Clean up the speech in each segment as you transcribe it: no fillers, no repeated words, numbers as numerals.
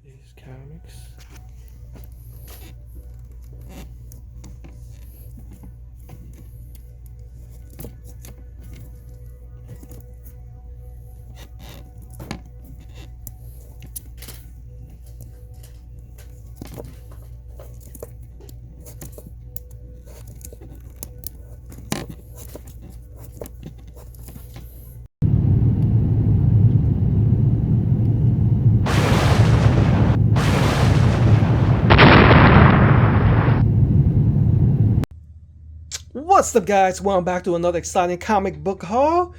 these comics. What's up, guys? Welcome back to another exciting comic book haul.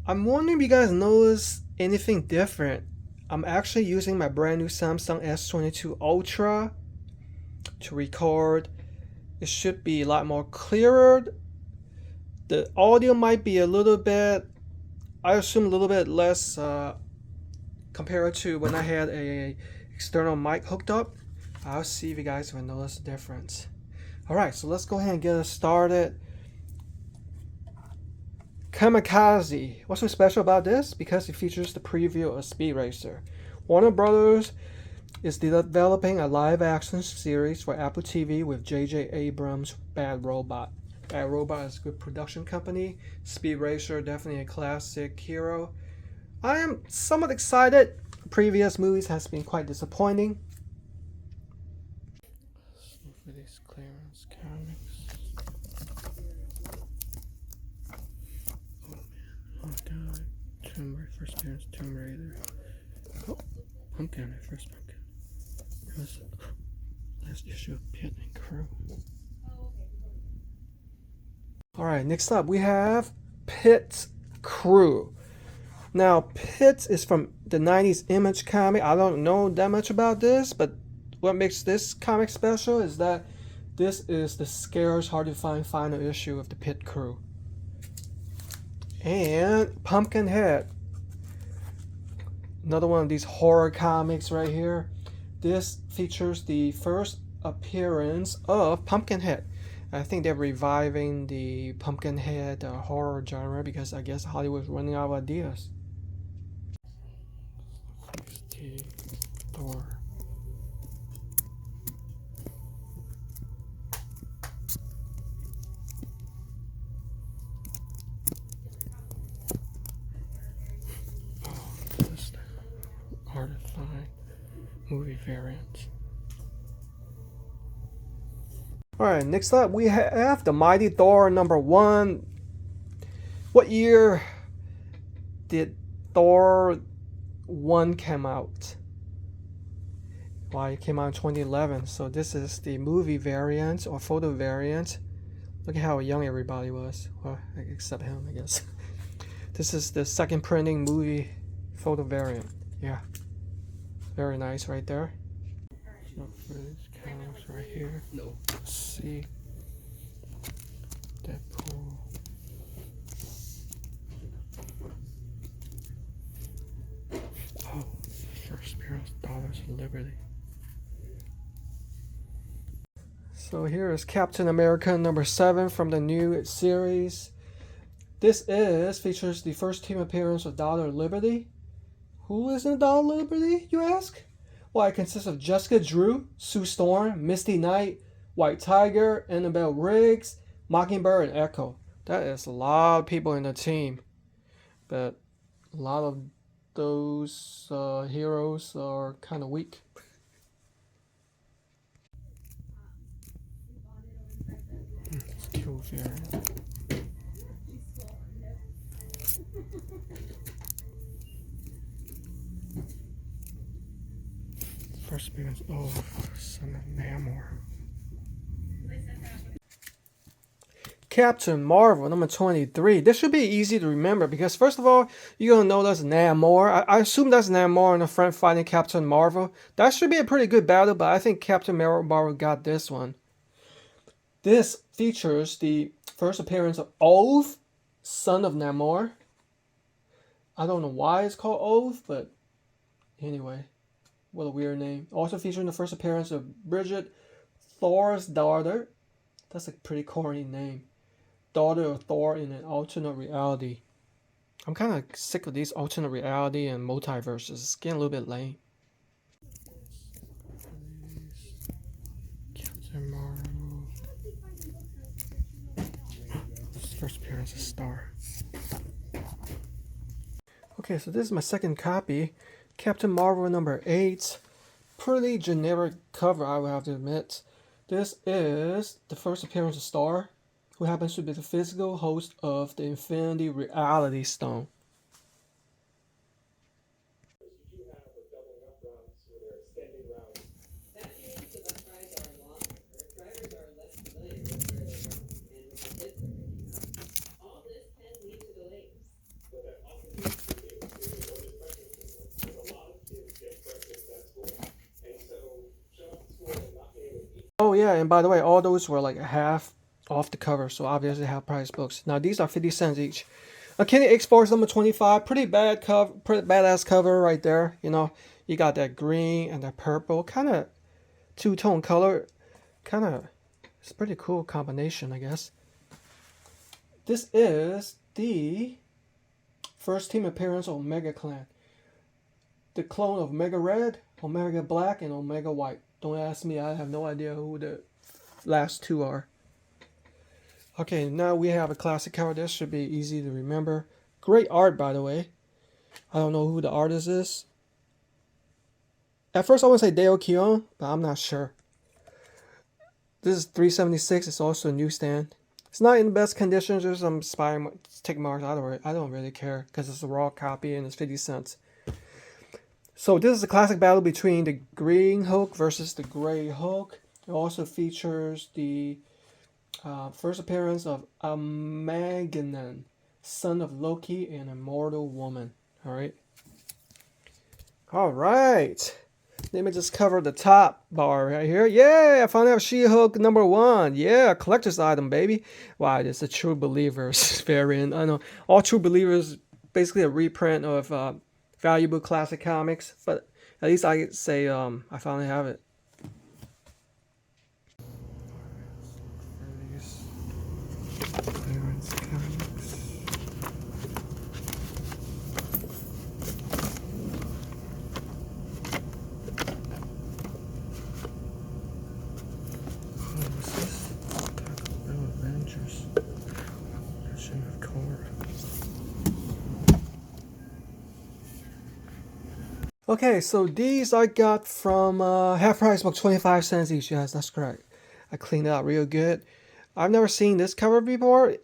I'm wondering if you guys notice anything different. I'm actually using my brand new Samsung S22 Ultra to record. It should be a lot more clearer. The audio might be a little bit, I assume a little bit less compared to when I had a external mic hooked up. I'll see if you guys will notice the difference. Alright, so let's go ahead and get us started. Kamikaze. What's so special about this? Because it features the preview of Speed Racer. Warner Brothers is developing a live-action series for Apple TV with J.J. Abrams' Bad Robot. Bad Robot is a good production company. Speed Racer, definitely a classic hero. I am somewhat excited. Previous movies has been quite disappointing. Let's look for these clearance comics. Oh man, oh god, Tomb Raider, first appearance, Tomb Raider. Oh, Pumpkin, first Pumpkin. It was last issue of Pit and Crew. Alright, next up we have Pit Crew. Now, Pit is from the 90s Image comic. I don't know that much about this, but what makes this comic special is that this is the scarce, hard to find final issue of the Pit Crew. And Pumpkinhead. Another one of these horror comics right here. This features the first appearance of Pumpkinhead. I think they're reviving the Pumpkinhead horror genre because I guess Hollywood's running out of ideas. Thor. Oh, this hard to find movie variants. Alright, next up we have the Mighty Thor #1. What year did Thor 1 come out? Well, it came out in 2011, so this is the movie variant or photo variant. Look at how young everybody was. Well, except him, I guess. This is the second printing movie photo variant. Yeah. Very nice right there. So for these comics right here. No. Let's see. Deadpool. Oh, first appearance, Daughters of Liberty. So here is Captain America #7 from the new series. This features the first team appearance of Daughter of Liberty. Who is in Daughter of Liberty, you ask? Well, it consists of Jessica Drew, Sue Storm, Misty Knight, White Tiger, Annabelle Riggs, Mockingbird, and Echo. That is a lot of people in the team. But a lot of those heroes are kind of weak. It's a cool variant. First appearance, Son of Namor. Captain Marvel #23. This should be easy to remember because first of all, you're gonna know that's Namor. I assume that's Namor in the front fighting Captain Marvel. That should be a pretty good battle, but I think Captain Marvel got this one. This features the first appearance of Ove, son of Namor. I don't know why it's called Ove, but anyway, what a weird name. Also featuring the first appearance of Bridget, Thor's daughter. That's a pretty corny name. Daughter of Thor in an alternate reality. I'm kind of sick of these alternate reality and multiverses. It's getting a little bit lame. as a star. Okay, so this is my second copy. Captain Marvel number 8. Pretty generic cover, I would have to admit. This is the first appearance of Star, who happens to be the physical host of the Infinity Reality Stone. Oh yeah, and by the way, all those were like half off the cover, so obviously half price books. Now these are 50 cents each. Uncanny X-Force number 25, pretty bad cover, pretty badass cover right there. You know, you got that green and that purple, kind of two-tone color, kind of. It's a pretty cool combination, I guess. This is the first team appearance of Omega Clan, the clone of Omega Red, Omega Black, and Omega White. Don't ask me, I have no idea who the last two are. Okay, now we have a classic cover. This should be easy to remember. Great art, by the way. I don't know who the artist is. At first I want to say Deo Kion, but I'm not sure. This is $3.76. It's also a newsstand. It's not in the best condition. There's some spy tick marks. I don't really care because it's a raw copy and it's 50 cents. So this is a classic battle between the Green Hulk versus the Gray Hulk. It also features the first appearance of Amaganon, son of Loki and Immortal Woman. Alright. Alright. Let me just cover the top bar right here. Yeah, I finally have She-Hulk number 1. Yeah, collector's item, baby. Wow, it's a True Believers variant. I know. All True Believers, basically a reprint of valuable classic comics, but at least I could say I finally have it. Avengers. Okay, so these I got from half price book, 25 cents each. Yes, that's correct. I cleaned it out real good. I've never seen this cover before.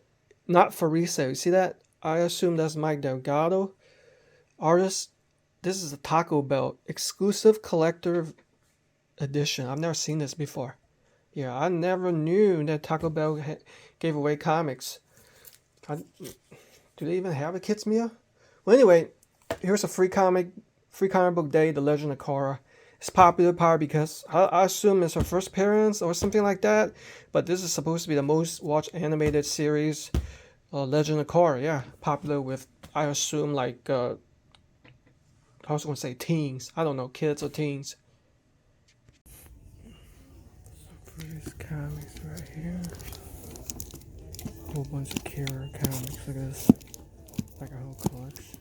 Not for resale. You see that? I assume that's Mike Delgado. Artist. This is a Taco Bell exclusive collector edition. I've never seen this before. Yeah, I never knew that Taco Bell gave away comics. Do they even have a kids meal? Well, anyway, here's a free comic book day, The Legend of Korra. It's popular part because I assume it's her first appearance or something like that. But this is supposed to be the most watched animated series, Legend of Korra. Yeah, popular with, I assume, like, I was going to say teens. I don't know, kids or teens. So these comics right here. A whole bunch of Kira comics. Look at this. Like a whole collection.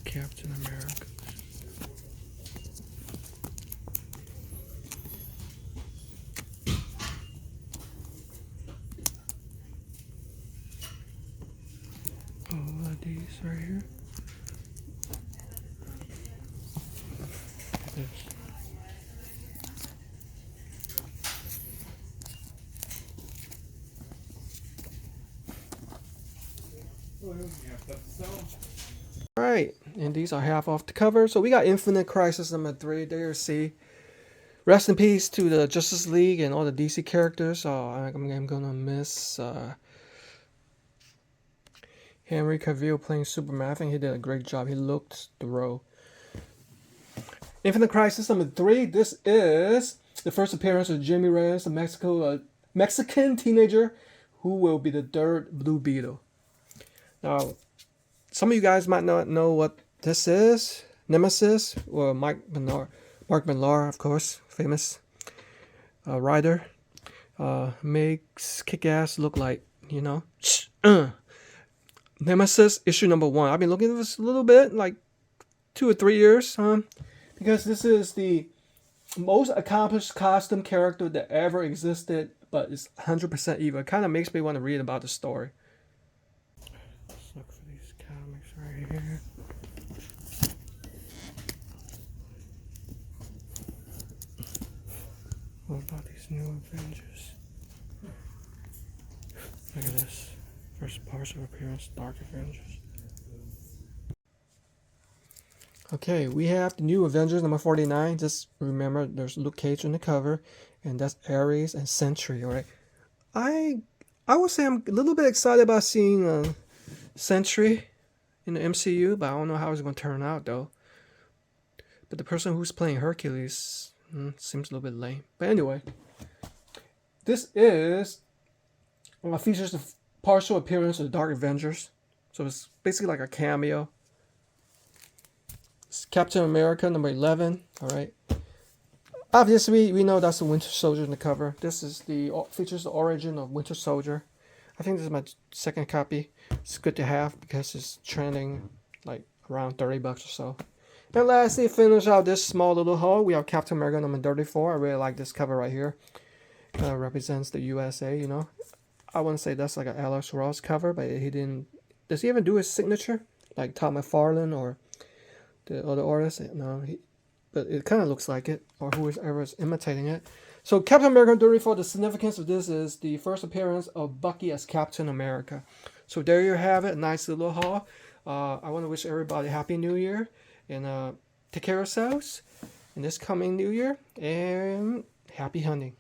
Captain America. All of these right here. Look at this. Alright, and these are half off the cover. So we got Infinite Crisis number 3. There you see. Rest in peace to the Justice League and all the DC characters. Oh, I'm gonna miss Henry Cavill playing Superman. I think he did a great job. He looked the role. Infinite Crisis number 3. This is the first appearance of Jimmy Reyes, a Mexican teenager who will be the third Blue Beetle. Now, some of you guys might not know what this is. Nemesis, or Mark Millar, of course, famous writer. Makes Kick-Ass look like, you know. Nemesis, issue number 1. I've been looking at this a little bit, like 2 or 3 years, because this is the most accomplished costume character that ever existed, but it's 100% evil. It kind of makes me want to read about the story. Let's look for these comics right here. What about these new Avengers? Look at this. First partial appearance, Dark Avengers. Okay, we have the new Avengers number 49. Just remember there's Luke Cage on the cover, and that's Ares and Sentry, alright? I would say I'm a little bit excited about seeing Sentry in the MCU, but I don't know how it's going to turn out though. But the person who's playing Hercules seems a little bit lame. But anyway, this is features the partial appearance of the Dark Avengers. So it's basically like a cameo. It's Captain America number 11. All right. Obviously, we know that's the Winter Soldier in the cover. This is features the origin of Winter Soldier. I think this is my second copy. It's good to have because it's trending like around $30 or so. And lastly, finish out this small little haul. We have Captain America number 34. I really like this cover right here. Kind of represents the USA, you know. I wouldn't say that's like an Alex Ross cover, but he didn't. Does he even do his signature like Tom McFarlane or the other artists? No, but it kind of looks like it, or whoever is imitating it. So Captain America 34. The significance of this is the first appearance of Bucky as Captain America. So there you have it. Nice little haul. I want to wish everybody Happy New Year. And take care of yourselves in this coming new year. And happy hunting.